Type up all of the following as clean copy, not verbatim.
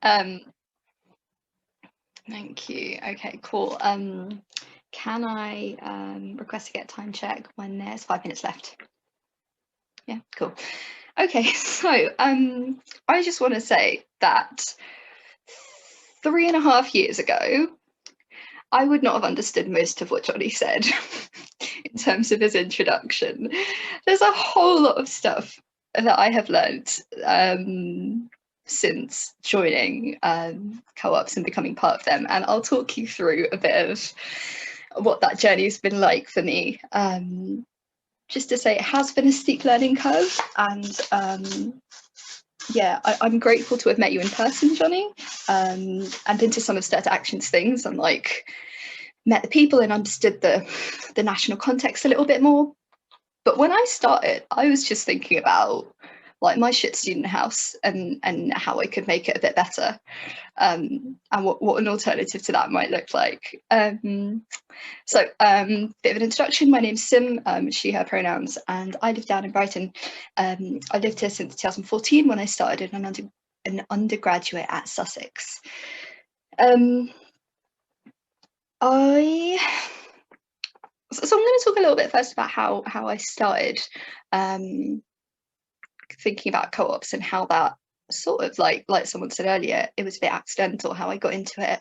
Um, Thank you. Okay, cool. Can I request to get a time check when there's 5 minutes left? Yeah, cool. Okay, so I just want to say that 3.5 years ago, I would not have understood most of what Johnny said in terms of his introduction. There's a whole lot of stuff that I have learned since joining co-ops and becoming part of them, and I'll talk you through a bit of what that journey has been like for me. Just to say, it has been a steep learning curve, and yeah, I'm grateful to have met you in person, Johnny, and been to some of Stir to Action's things, and like met the people and understood the national context a little bit more. But when I started, I was just thinking about like my shit student house and how I could make it a bit better, and what an alternative to that might look like. So bit of an introduction. My name's Sim, she, her pronouns, and I live down in Brighton. I lived here since 2014 when I started an undergraduate at Sussex. So I'm going to talk a little bit first about how I started thinking about co-ops and how that sort of like someone said earlier, it was a bit accidental how I got into it,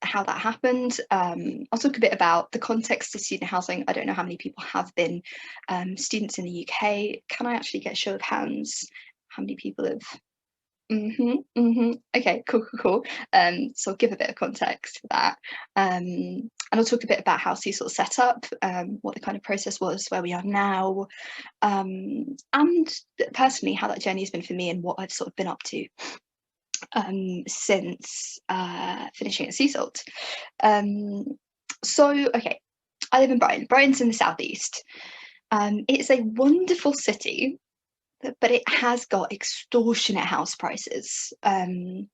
how that happened. I'll talk a bit about the context of student housing. I don't know how many people have been students in the UK. Can I actually get a show of hands? How many people have? Okay, cool. So I'll give a bit of context for that. And I'll talk a bit about how SEASALT set up, what the kind of process was, where we are now, and personally how that journey has been for me and what I've sort of been up to since finishing at SEASALT. So, okay, I live in Brighton. Brighton's in the southeast. It's a wonderful city, but it has got extortionate house prices. I'm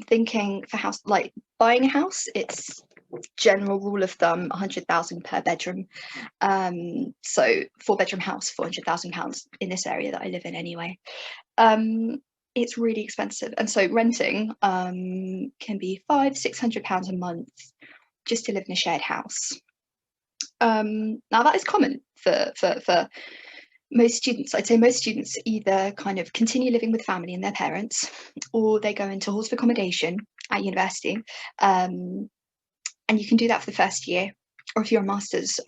thinking for house, like buying a house, it's general rule of thumb, 100,000 per bedroom. So 4-bedroom house, £400,000 in this area that I live in anyway. It's really expensive, and so renting can be £500-600 a month just to live in a shared house. Now that is common for most students. I'd say most students either kind of continue living with family and their parents, or they go into halls of accommodation at university, and you can do that for the first year. Or if you're a master's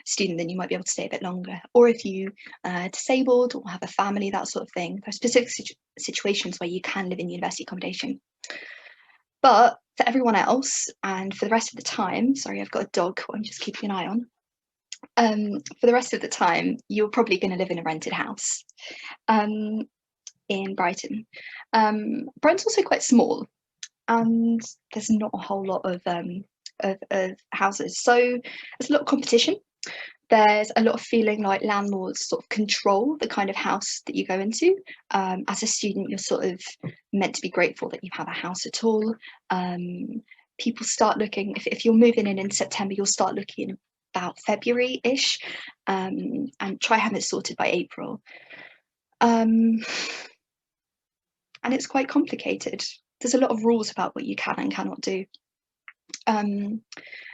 student, then you might be able to stay a bit longer. Or if you are disabled or have a family, that sort of thing. There are specific situations where you can live in university accommodation. But for everyone else, and for the rest of the time, sorry, I've got a dog who I'm just keeping an eye on. For the rest of the time, you're probably going to live in a rented house in Brighton. Brighton's also quite small, and there's not a whole lot of houses, so there's a lot of competition. There's a lot of feeling like landlords sort of control the kind of house that you go into. As a student, you're sort of meant to be grateful that you have a house at all. People start looking, if you're moving in September, you'll start looking about February-ish, and try having it sorted by April. And it's quite complicated. There's a lot of rules about what you can and cannot do.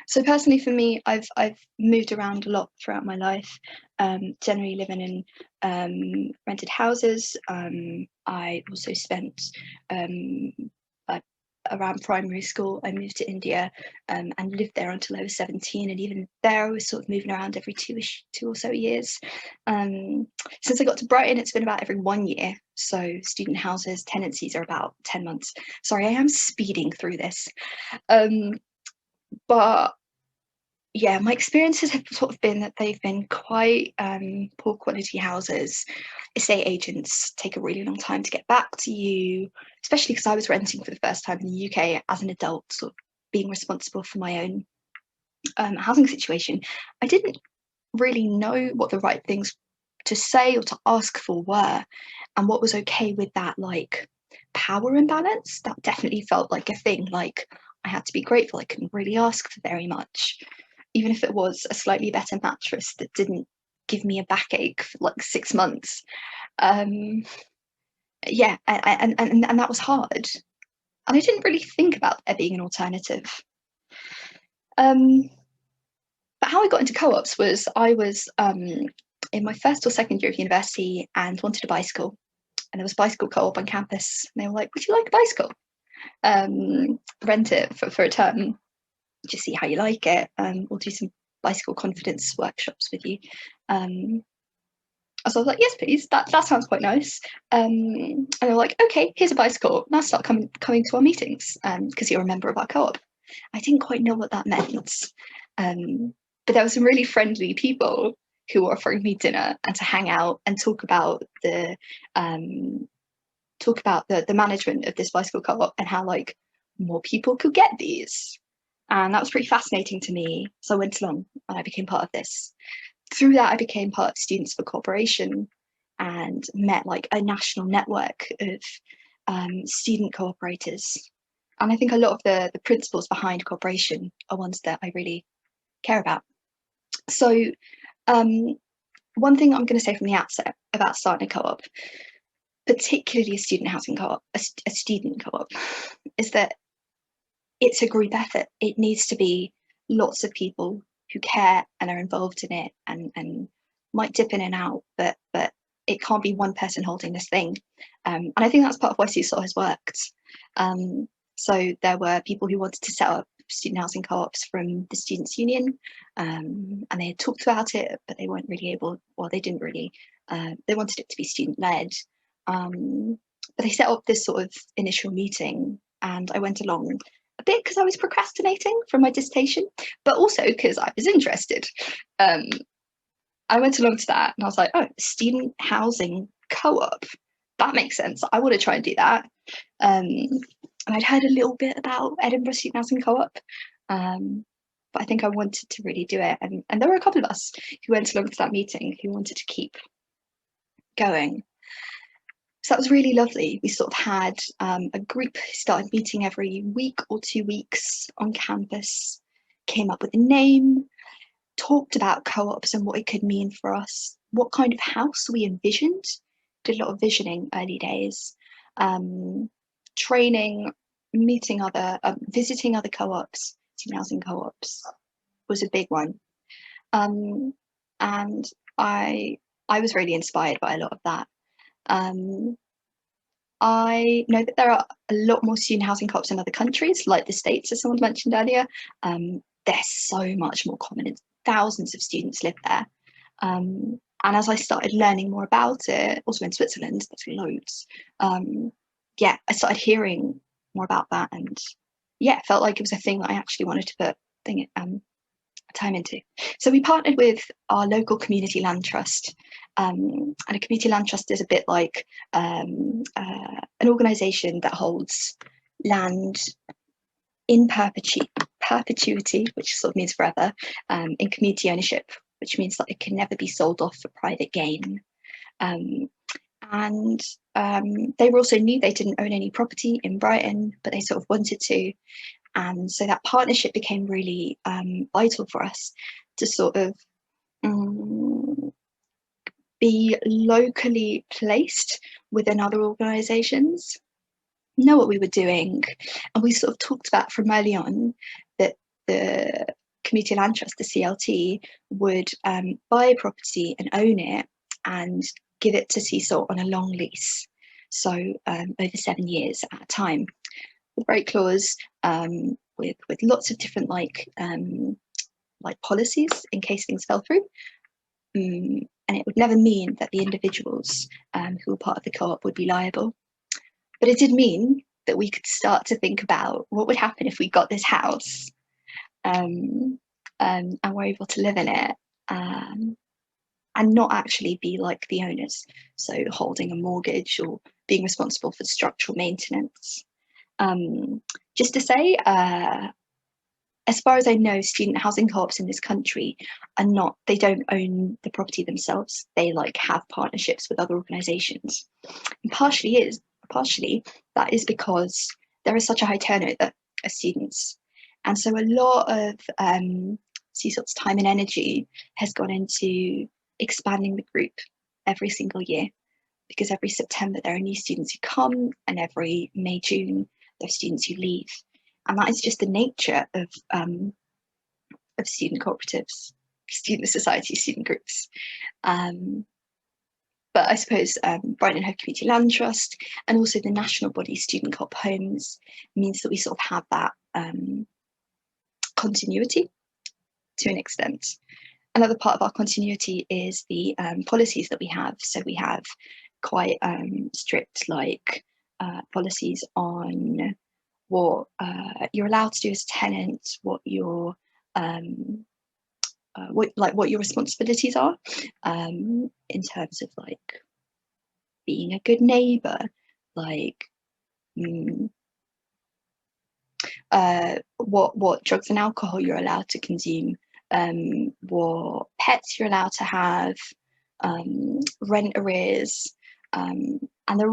So personally for me, I've moved around a lot throughout my life, generally living in rented houses. I also spent around primary school, I moved to India and lived there until I was 17, and even there I was sort of moving around every 2 or so years. Since I got to Brighton, it's been about every 1 year. So student houses, tenancies are about 10 months. Sorry, I am speeding through this. But yeah, my experiences have sort of been that they've been quite poor quality houses. Estate agents take a really long time to get back to you, especially because I was renting for the first time in the UK as an adult, sort of being responsible for my own housing situation. I didn't really know what the right things to say or to ask for were, and what was okay with that, like power imbalance. That definitely felt like a thing. Like I had to be grateful. I couldn't really ask for very much, even if it was a slightly better mattress that didn't give me a backache for like 6 months. yeah, and that was hard. And I didn't really think about there being an alternative. But how I got into co-ops was I was in my first or second year of university and wanted a bicycle. And there was a bicycle co-op on campus. And they were like, would you like a bicycle? Rent it for a term, just see how you like it. We'll do some bicycle confidence workshops with you. So I was like, yes, please. That sounds quite nice. And they were like, okay, here's a bicycle. Now start coming to our meetings because you're a member of our co-op. I didn't quite know what that meant. But there were some really friendly people who were offering me dinner and to hang out and talk about the management of this bicycle co-op and how like more people could get these. And that was pretty fascinating to me. So I went along and I became part of this. Through that, I became part of Students for Cooperation and met like a national network of student cooperators. And I think a lot of the principles behind cooperation are ones that I really care about. So one thing I'm going to say from the outset about starting a co-op, particularly a student housing co-op, a student co-op, is that it's a group effort. It needs to be lots of people who care and are involved in it and might dip in and out, but it can't be one person holding this thing. And I think that's part of why SEASALT has worked. So there were people who wanted to set up student housing co-ops from the Students' Union, and they had talked about it, but they weren't really able, well, they didn't really, they wanted it to be student-led. But they set up this sort of initial meeting, and I went along a bit because I was procrastinating from my dissertation, but also because I was interested. I went along to that and I was like, oh, student housing co-op. That makes sense. I want to try and do that. And I'd heard a little bit about Edinburgh Student Housing Co-op, but I think I wanted to really do it. And there were a couple of us who went along to that meeting who wanted to keep going. So that was really lovely. We sort of had a group who started meeting every week or 2 weeks on campus, came up with a name, talked about co-ops and what it could mean for us, what kind of house we envisioned, did a lot of visioning early days, training, meeting visiting other co-ops, student housing co-ops was a big one. And I was really inspired by a lot of that. I know that there are a lot more student housing co-ops in other countries, like the States, as someone mentioned earlier. They're so much more common. Thousands of students live there. And as I started learning more about it, also in Switzerland, there's loads. Yeah, I started hearing more about that, and yeah, it felt like it was a thing that I actually wanted to put time into. So we partnered with our local community land trust, and a community land trust is a bit like an organisation that holds land in perpetuity, which sort of means forever, in community ownership, which means that it can never be sold off for private gain. And they were also new, they didn't own any property in Brighton, but they sort of wanted to. And so that partnership became really vital for us to sort of be locally placed within other organisations, know what we were doing. And we sort of talked about from early on that the Community Land Trust, the CLT, would buy a property and own it and give it to SEASALT on a long lease. So over 7 years at a time. The break clause with lots of different like policies in case things fell through. And it would never mean that the individuals who were part of the co-op would be liable. But it did mean that we could start to think about what would happen if we got this house and were able to live in it and not actually be like the owners, so holding a mortgage or being responsible for structural maintenance. Just to say, as far as I know, student housing co-ops in this country they don't own the property themselves. They like have partnerships with other organisations. And partially that is because there is such a high turnover of students. And so a lot of SEASALT's time and energy has gone into expanding the group every single year, because every September there are new students who come, and every May, June there are students who leave. And that is just the nature of student cooperatives, student societies, student groups. But I suppose Brighton and Hove Community Land Trust and also the national body Student Co-op Homes means that we sort of have that continuity to an extent. Another part of our continuity is the policies that we have. So we have quite strict policies on what you're allowed to do as a tenant, what your what your responsibilities are in terms of like being a good neighbour, like what drugs and alcohol you're allowed to consume, what pets you're allowed to have, rent arrears, and they're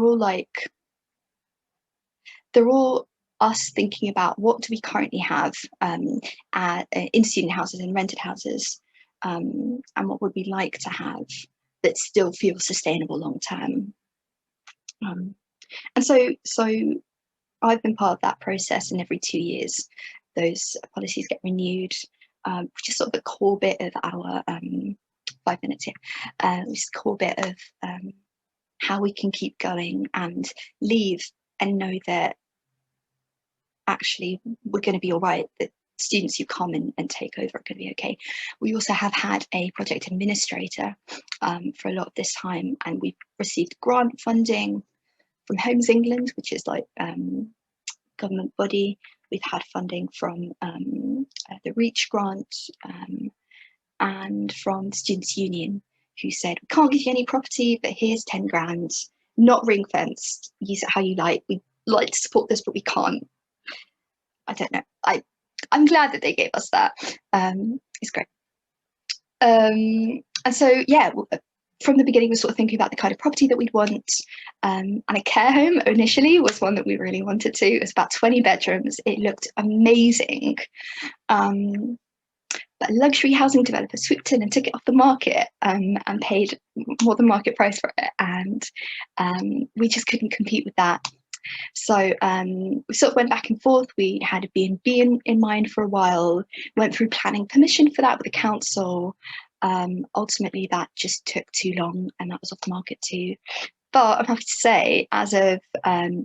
all us thinking about what do we currently have in student houses and rented houses, and what would we like to have that still feels sustainable long term. And so I've been part of that process, and every 2 years those policies get renewed, which is sort of the core bit of our 5 minutes here, which is the core bit of how we can keep going and leave and know that actually we're going to be all right, that students who come and take over are going to be okay. We also have had a project administrator for a lot of this time, and we've received grant funding from Homes England, which is like government body. We've had funding from the REACH grant and from the Students' Union, who said, we can't give you any property, but here's 10 grand, not ring fenced, use it how you like. We'd like to support this, but we can't. I don't know. I'm glad that they gave us that. It's great. And so, yeah, from the beginning, we're sort of thinking about the kind of property that we'd want. And a care home initially was one that we really wanted to. It was about 20 bedrooms. It looked amazing. But a luxury housing developer swooped in and took it off the market and paid more than market price for it. And we just couldn't compete with that. So we sort of went back and forth. We had a B&B in mind for a while, went through planning permission for that with the council. Ultimately, that just took too long, and that was off the market too. But I'm happy to say, as of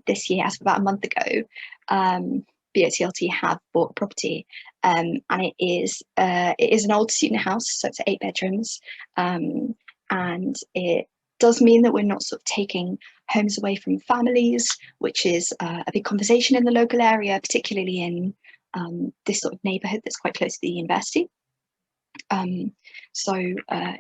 this year, as of about a month ago, BOTLT have bought a property, and it is an old student house, so it's 8 bedrooms, and it does mean that we're not sort of taking homes away from families, which is a big conversation in the local area, particularly in this sort of neighbourhood that's quite close to the university. So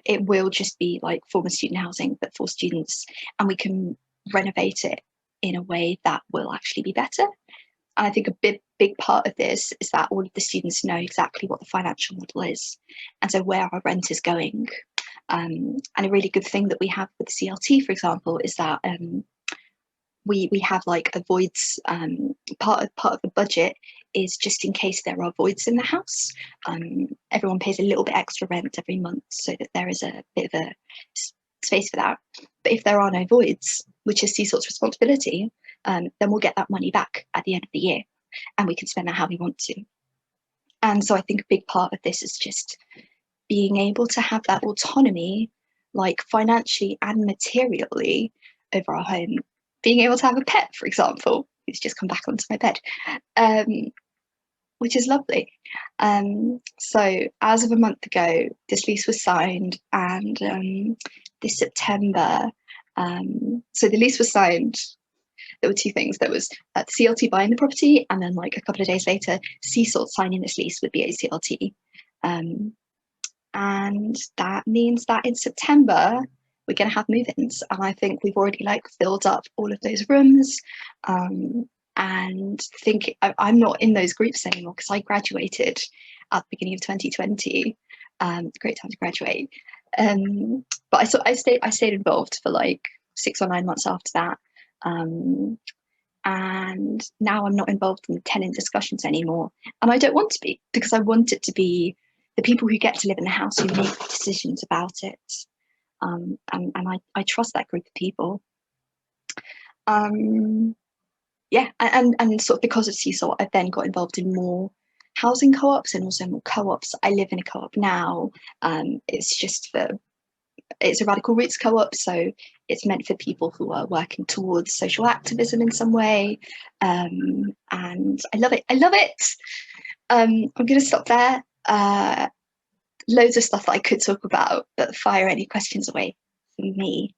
it will just be like former student housing, but for students, and we can renovate it in a way that will actually be better. And I think a big part of this is that all of the students know exactly what the financial model is, and so where our rent is going. And a really good thing that we have with the CLT, for example, is that we have like a voids, part of the budget is just in case there are voids in the house. Everyone pays a little bit extra rent every month so that there is a bit of a space for that. But if there are no voids, which is SEASALT's responsibility, then we'll get that money back at the end of the year, and we can spend that how we want to. And so I think a big part of this is just being able to have that autonomy, like financially and materially, over our home. Being able to have a pet, for example, who's just come back onto my bed, which is lovely. So as of a month ago, this lease was signed, and this September, so the lease was signed. There were two things. There was the CLT buying the property, and then like a couple of days later, SEASALT signing this lease with BACLT. And that means that in September, we're going to have move-ins. And I think we've already like filled up all of those rooms. And think I'm not in those groups anymore because I graduated at the beginning of 2020. Great time to graduate. But I stayed involved for like 6 or 9 months after that. And now I'm not involved in the tenant discussions anymore. And I don't want to be, because I want it to be the people who get to live in the house who make decisions about it. And I trust that group of people. Yeah, and sort of because of SEASALT, I've then got involved in more housing co-ops and also more co-ops. I live in a co-op now. It's a radical roots co-op, so it's meant for people who are working towards social activism in some way. And I love it. I love it. I'm going to stop there. Loads of stuff that I could talk about, but fire any questions away from me.